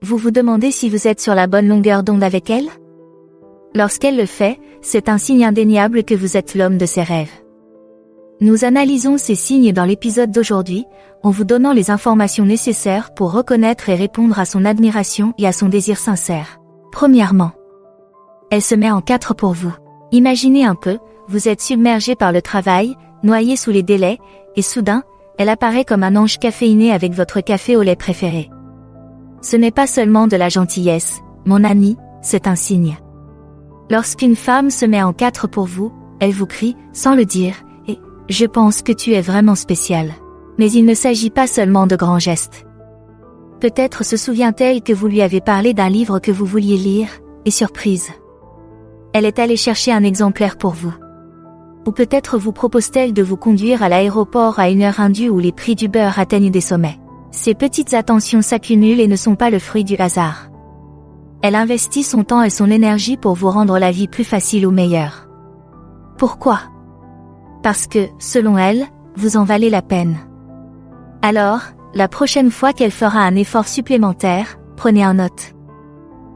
Vous vous demandez si vous êtes sur la bonne longueur d'onde avec elle? Lorsqu'elle le fait, c'est un signe indéniable que vous êtes l'homme de ses rêves. Nous analysons ces signes dans l'épisode d'aujourd'hui, en vous donnant les informations nécessaires pour reconnaître et répondre à son admiration et à son désir sincère. Premièrement, elle se met en 4 pour vous. Imaginez un peu, vous êtes submergé par le travail, noyé sous les délais, et soudain, elle apparaît comme un ange caféiné avec votre café au lait préféré. Ce n'est pas seulement de la gentillesse, mon ami, c'est un signe. Lorsqu'une femme se met en 4 pour vous, elle vous crie, sans le dire, et « je pense que tu es vraiment spécial ». Mais il ne s'agit pas seulement de grands gestes. Peut-être se souvient-elle que vous lui avez parlé d'un livre que vous vouliez lire, et surprise. Elle est allée chercher un exemplaire pour vous. Ou peut-être vous propose-t-elle de vous conduire à l'aéroport à une heure indue où les prix du beurre atteignent des sommets. Ces petites attentions s'accumulent et ne sont pas le fruit du hasard. Elle investit son temps et son énergie pour vous rendre la vie plus facile ou meilleure. Pourquoi? Parce que, selon elle, vous en valez la peine. Alors, la prochaine fois qu'elle fera un effort supplémentaire, prenez en note.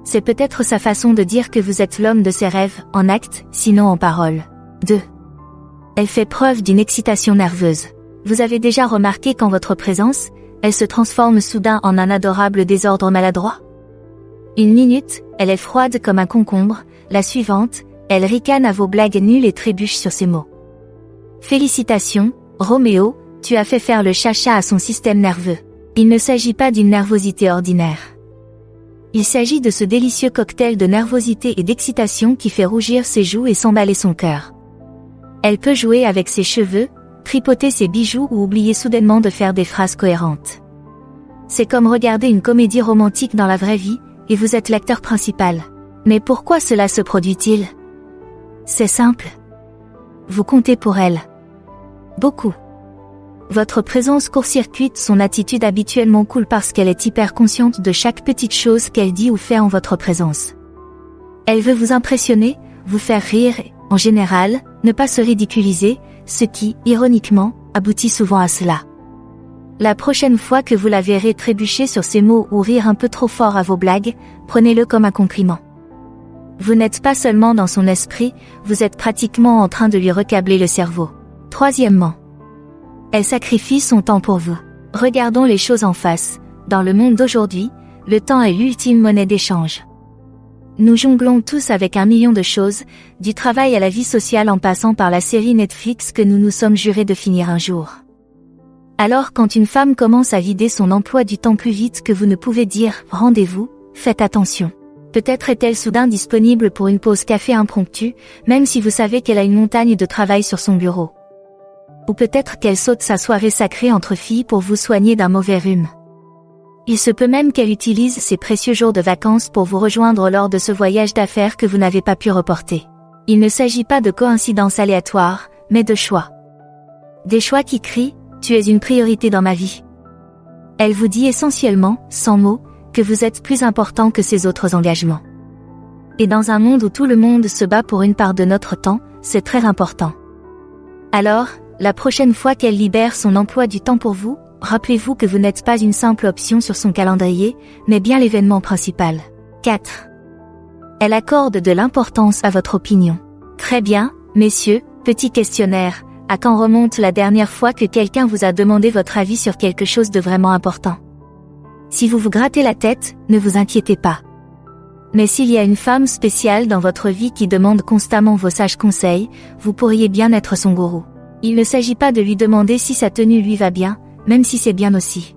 C'est peut-être sa façon de dire que vous êtes l'homme de ses rêves, en acte, sinon en parole. 2. Elle fait preuve d'une excitation nerveuse. Vous avez déjà remarqué qu'en votre présence, elle se transforme soudain en un adorable désordre maladroit? Une minute, elle est froide comme un concombre, la suivante, elle ricane à vos blagues nulles et trébuche sur ses mots. Félicitations, Roméo, tu as fait faire le chacha à son système nerveux. Il ne s'agit pas d'une nervosité ordinaire. Il s'agit de ce délicieux cocktail de nervosité et d'excitation qui fait rougir ses joues et s'emballer son cœur. Elle peut jouer avec ses cheveux, tripoter ses bijoux ou oublier soudainement de faire des phrases cohérentes. C'est comme regarder une comédie romantique dans la vraie vie, et vous êtes l'acteur principal. Mais pourquoi cela se produit-il? C'est simple. Vous comptez pour elle. Beaucoup. Votre présence court-circuite son attitude habituellement cool parce qu'elle est hyper consciente de chaque petite chose qu'elle dit ou fait en votre présence. Elle veut vous impressionner, vous faire rire et, en général, ne pas se ridiculiser, ce qui, ironiquement, aboutit souvent à cela. La prochaine fois que vous la verrez trébucher sur ses mots ou rire un peu trop fort à vos blagues, prenez-le comme un compliment. Vous n'êtes pas seulement dans son esprit, vous êtes pratiquement en train de lui recabler le cerveau. Troisièmement, elle sacrifie son temps pour vous. Regardons les choses en face. Dans le monde d'aujourd'hui, le temps est l'ultime monnaie d'échange. Nous jonglons tous avec 1 million de choses, du travail à la vie sociale en passant par la série Netflix que nous nous sommes jurés de finir un jour. Alors quand une femme commence à vider son emploi du temps plus vite que vous ne pouvez dire « rendez-vous », faites attention. Peut-être est-elle soudain disponible pour une pause café impromptue, même si vous savez qu'elle a une montagne de travail sur son bureau. Ou peut-être qu'elle saute sa soirée sacrée entre filles pour vous soigner d'un mauvais rhume. Il se peut même qu'elle utilise ses précieux jours de vacances pour vous rejoindre lors de ce voyage d'affaires que vous n'avez pas pu reporter. Il ne s'agit pas de coïncidences aléatoires, mais de choix. Des choix qui crient « Tu es une priorité dans ma vie ». Elle vous dit essentiellement, sans mots, que vous êtes plus important que ses autres engagements. Et dans un monde où tout le monde se bat pour une part de notre temps, c'est très important. Alors, la prochaine fois qu'elle libère son emploi du temps pour vous, rappelez-vous que vous n'êtes pas une simple option sur son calendrier, mais bien l'événement principal. 4. Elle accorde de l'importance à votre opinion. Très bien, messieurs, petit questionnaire, à quand remonte la dernière fois que quelqu'un vous a demandé votre avis sur quelque chose de vraiment important? Si vous vous grattez la tête, ne vous inquiétez pas. Mais s'il y a une femme spéciale dans votre vie qui demande constamment vos sages conseils, vous pourriez bien être son gourou. Il ne s'agit pas de lui demander si sa tenue lui va bien, même si c'est bien aussi.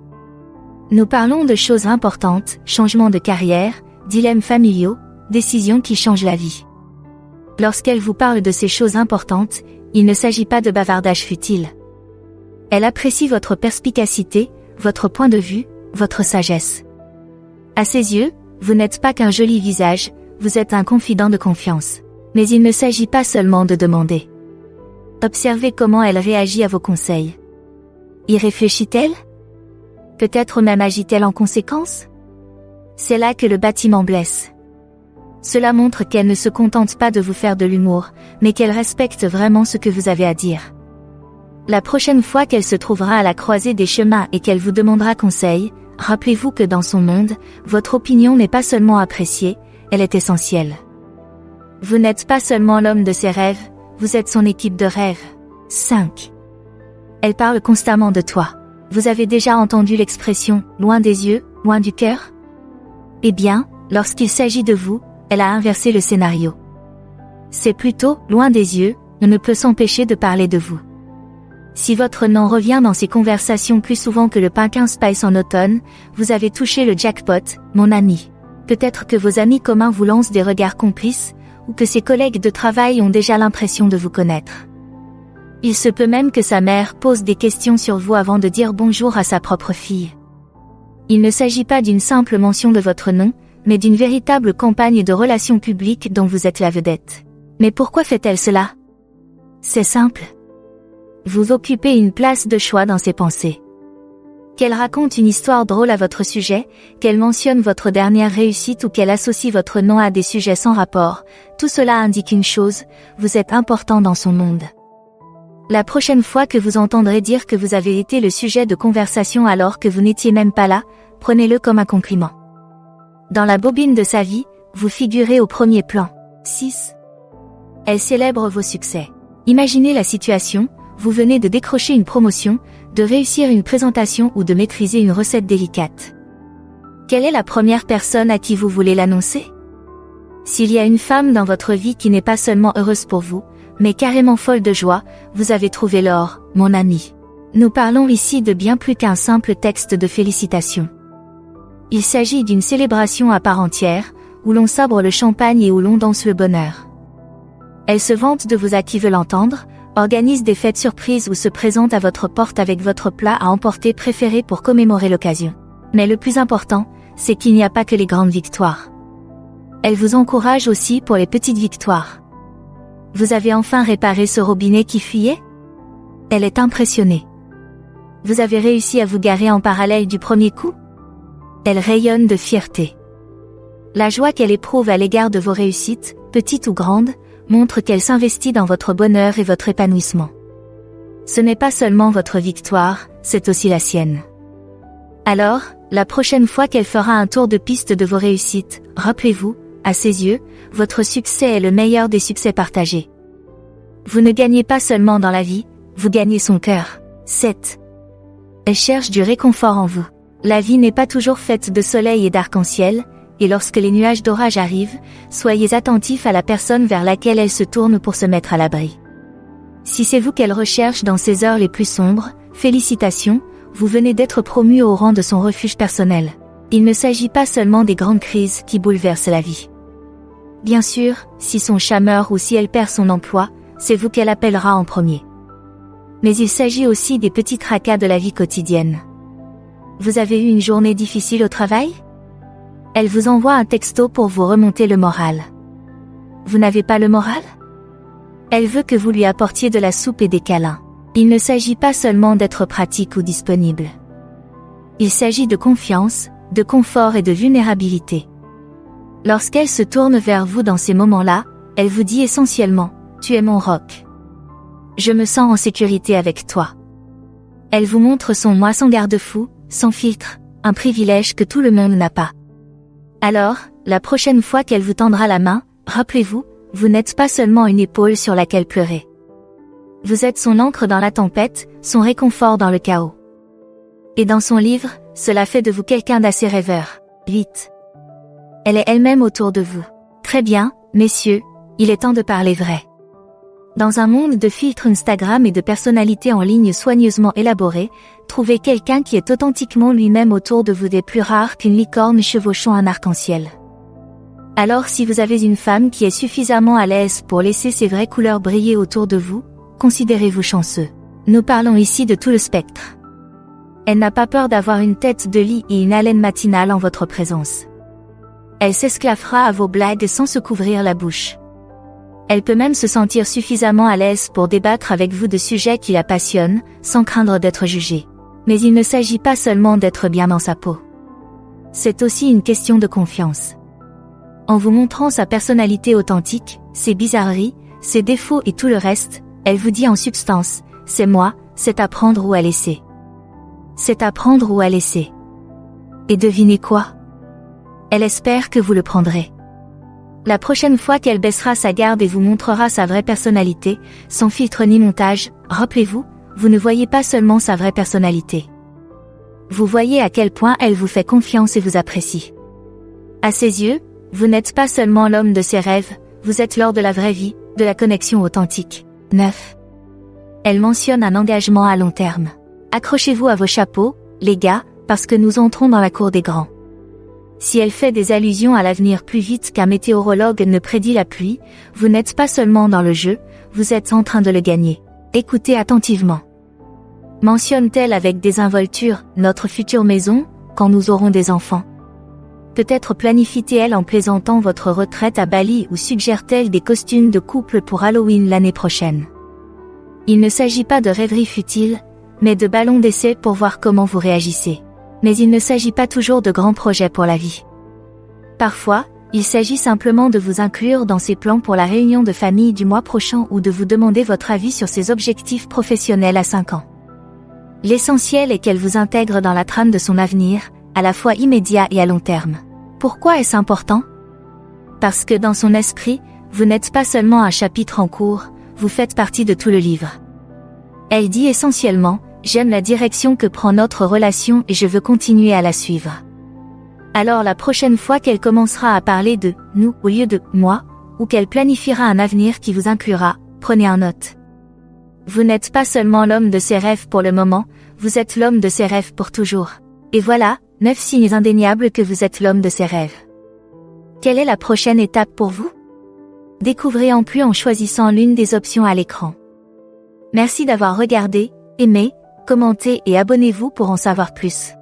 Nous parlons de choses importantes, changements de carrière, dilemmes familiaux, décisions qui changent la vie. Lorsqu'elle vous parle de ces choses importantes, il ne s'agit pas de bavardage futile. Elle apprécie votre perspicacité, votre point de vue, votre sagesse. À ses yeux, vous n'êtes pas qu'un joli visage, vous êtes un confident de confiance. Mais il ne s'agit pas seulement de demander. Observez comment elle réagit à vos conseils. Y réfléchit-elle? Peut-être même agit-elle en conséquence? C'est là que le bâtiment blesse. Cela montre qu'elle ne se contente pas de vous faire de l'humour, mais qu'elle respecte vraiment ce que vous avez à dire. La prochaine fois qu'elle se trouvera à la croisée des chemins et qu'elle vous demandera conseil, Rappelez-vous que dans son monde, votre opinion n'est pas seulement appréciée, elle est essentielle. Vous n'êtes pas seulement l'homme de ses rêves, vous êtes son équipe de rêve. 5. Elle parle constamment de toi. Vous avez déjà entendu l'expression « loin des yeux, loin du cœur » ? Eh bien, lorsqu'il s'agit de vous, elle a inversé le scénario. C'est plutôt « loin des yeux », on ne peut s'empêcher de parler de vous. Si votre nom revient dans ces conversations plus souvent que le pumpkin spice en automne, vous avez touché le jackpot, mon ami. Peut-être que vos amis communs vous lancent des regards complices, ou que ses collègues de travail ont déjà l'impression de vous connaître. Il se peut même que sa mère pose des questions sur vous avant de dire bonjour à sa propre fille. Il ne s'agit pas d'une simple mention de votre nom, mais d'une véritable campagne de relations publiques dont vous êtes la vedette. Mais pourquoi fait-elle cela ? C'est simple. Vous occupez une place de choix dans ses pensées. Qu'elle raconte une histoire drôle à votre sujet, qu'elle mentionne votre dernière réussite ou qu'elle associe votre nom à des sujets sans rapport, tout cela indique une chose, vous êtes important dans son monde. La prochaine fois que vous entendrez dire que vous avez été le sujet de conversation alors que vous n'étiez même pas là, prenez-le comme un compliment. Dans la bobine de sa vie, vous figurez au premier plan. 6. Elle célèbre vos succès. Imaginez la situation, vous venez de décrocher une promotion, de réussir une présentation ou de maîtriser une recette délicate. Quelle est la première personne à qui vous voulez l'annoncer ? S'il y a une femme dans votre vie qui n'est pas seulement heureuse pour vous, mais carrément folle de joie, vous avez trouvé l'or, mon ami. Nous parlons ici de bien plus qu'un simple texte de félicitations. Il s'agit d'une célébration à part entière, où l'on sabre le champagne et où l'on danse le bonheur. Elle se vante de vous à qui veut l'entendre, organise des fêtes surprises ou se présente à votre porte avec votre plat à emporter préféré pour commémorer l'occasion. Mais le plus important, c'est qu'il n'y a pas que les grandes victoires. Elle vous encourage aussi pour les petites victoires. Vous avez enfin réparé ce robinet qui fuyait ? Elle est impressionnée. Vous avez réussi à vous garer en parallèle du premier coup ? Elle rayonne de fierté. La joie qu'elle éprouve à l'égard de vos réussites, petites ou grandes, montre qu'elle s'investit dans votre bonheur et votre épanouissement. Ce n'est pas seulement votre victoire, c'est aussi la sienne. Alors, la prochaine fois qu'elle fera un tour de piste de vos réussites, rappelez-vous, à ses yeux, votre succès est le meilleur des succès partagés. Vous ne gagnez pas seulement dans la vie, vous gagnez son cœur. 7. Elle cherche du réconfort en vous. La vie n'est pas toujours faite de soleil et d'arc-en-ciel, et lorsque les nuages d'orage arrivent, soyez attentifs à la personne vers laquelle elle se tourne pour se mettre à l'abri. Si c'est vous qu'elle recherche dans ces heures les plus sombres, félicitations, vous venez d'être promu au rang de son refuge personnel. Il ne s'agit pas seulement des grandes crises qui bouleversent la vie. Bien sûr, si son chat meurt ou si elle perd son emploi, c'est vous qu'elle appellera en premier. Mais il s'agit aussi des petits tracas de la vie quotidienne. Vous avez eu une journée difficile au travail ? Elle vous envoie un texto pour vous remonter le moral. Vous n'avez pas le moral ? Elle veut que vous lui apportiez de la soupe et des câlins. Il ne s'agit pas seulement d'être pratique ou disponible. Il s'agit de confiance, de confort et de vulnérabilité. Lorsqu'elle se tourne vers vous dans ces moments-là, elle vous dit essentiellement « Tu es mon roc. Je me sens en sécurité avec toi. » Elle vous montre son moi sans garde-fou, sans filtre, un privilège que tout le monde n'a pas. Alors, la prochaine fois qu'elle vous tendra la main, rappelez-vous, vous n'êtes pas seulement une épaule sur laquelle pleurer. Vous êtes son ancre dans la tempête, son réconfort dans le chaos. Et dans son livre, cela fait de vous quelqu'un d'assez rêveur. 8. Elle est elle-même autour de vous. Très bien, messieurs, il est temps de parler vrai. Dans un monde de filtres Instagram et de personnalités en ligne soigneusement élaborées, trouvez quelqu'un qui est authentiquement lui-même autour de vous des plus rares qu'une licorne chevauchant un arc-en-ciel. Alors si vous avez une femme qui est suffisamment à l'aise pour laisser ses vraies couleurs briller autour de vous, considérez-vous chanceux. Nous parlons ici de tout le spectre. Elle n'a pas peur d'avoir une tête de lit et une haleine matinale en votre présence. Elle s'esclaffera à vos blagues sans se couvrir la bouche. Elle peut même se sentir suffisamment à l'aise pour débattre avec vous de sujets qui la passionnent, sans craindre d'être jugée. Mais il ne s'agit pas seulement d'être bien dans sa peau. C'est aussi une question de confiance. En vous montrant sa personnalité authentique, ses bizarreries, ses défauts et tout le reste, elle vous dit en substance, c'est moi, c'est à prendre ou à laisser. C'est à prendre ou à laisser. Et devinez quoi? Elle espère que vous le prendrez. La prochaine fois qu'elle baissera sa garde et vous montrera sa vraie personnalité, sans filtre ni montage, rappelez-vous, vous ne voyez pas seulement sa vraie personnalité. Vous voyez à quel point elle vous fait confiance et vous apprécie. À ses yeux, vous n'êtes pas seulement l'homme de ses rêves, vous êtes l'or de la vraie vie, de la connexion authentique. 9. Elle mentionne un engagement à long terme. Accrochez-vous à vos chapeaux, les gars, parce que nous entrons dans la cour des grands. Si elle fait des allusions à l'avenir plus vite qu'un météorologue ne prédit la pluie, vous n'êtes pas seulement dans le jeu, vous êtes en train de le gagner. Écoutez attentivement. Mentionne-t-elle avec désinvolture notre future maison, quand nous aurons des enfants? Peut-être planifie-t-elle en plaisantant votre retraite à Bali ou suggère-t-elle des costumes de couple pour Halloween l'année prochaine? Il ne s'agit pas de rêveries futiles, mais de ballons d'essai pour voir comment vous réagissez. Mais il ne s'agit pas toujours de grands projets pour la vie. Parfois, il s'agit simplement de vous inclure dans ses plans pour la réunion de famille du mois prochain ou de vous demander votre avis sur ses objectifs professionnels à 5 ans. L'essentiel est qu'elle vous intègre dans la trame de son avenir, à la fois immédiat et à long terme. Pourquoi est-ce important? Parce que dans son esprit, vous n'êtes pas seulement un chapitre en cours, vous faites partie de tout le livre. Elle dit essentiellement, j'aime la direction que prend notre relation et je veux continuer à la suivre. Alors la prochaine fois qu'elle commencera à parler de « nous » au lieu de « moi », ou qu'elle planifiera un avenir qui vous inclura, prenez en note. Vous n'êtes pas seulement l'homme de ses rêves pour le moment, vous êtes l'homme de ses rêves pour toujours. Et voilà, 9 signes indéniables que vous êtes l'homme de ses rêves. Quelle est la prochaine étape pour vous? Découvrez en plus en choisissant l'une des options à l'écran. Merci d'avoir regardé, aimé, commentez et abonnez-vous pour en savoir plus.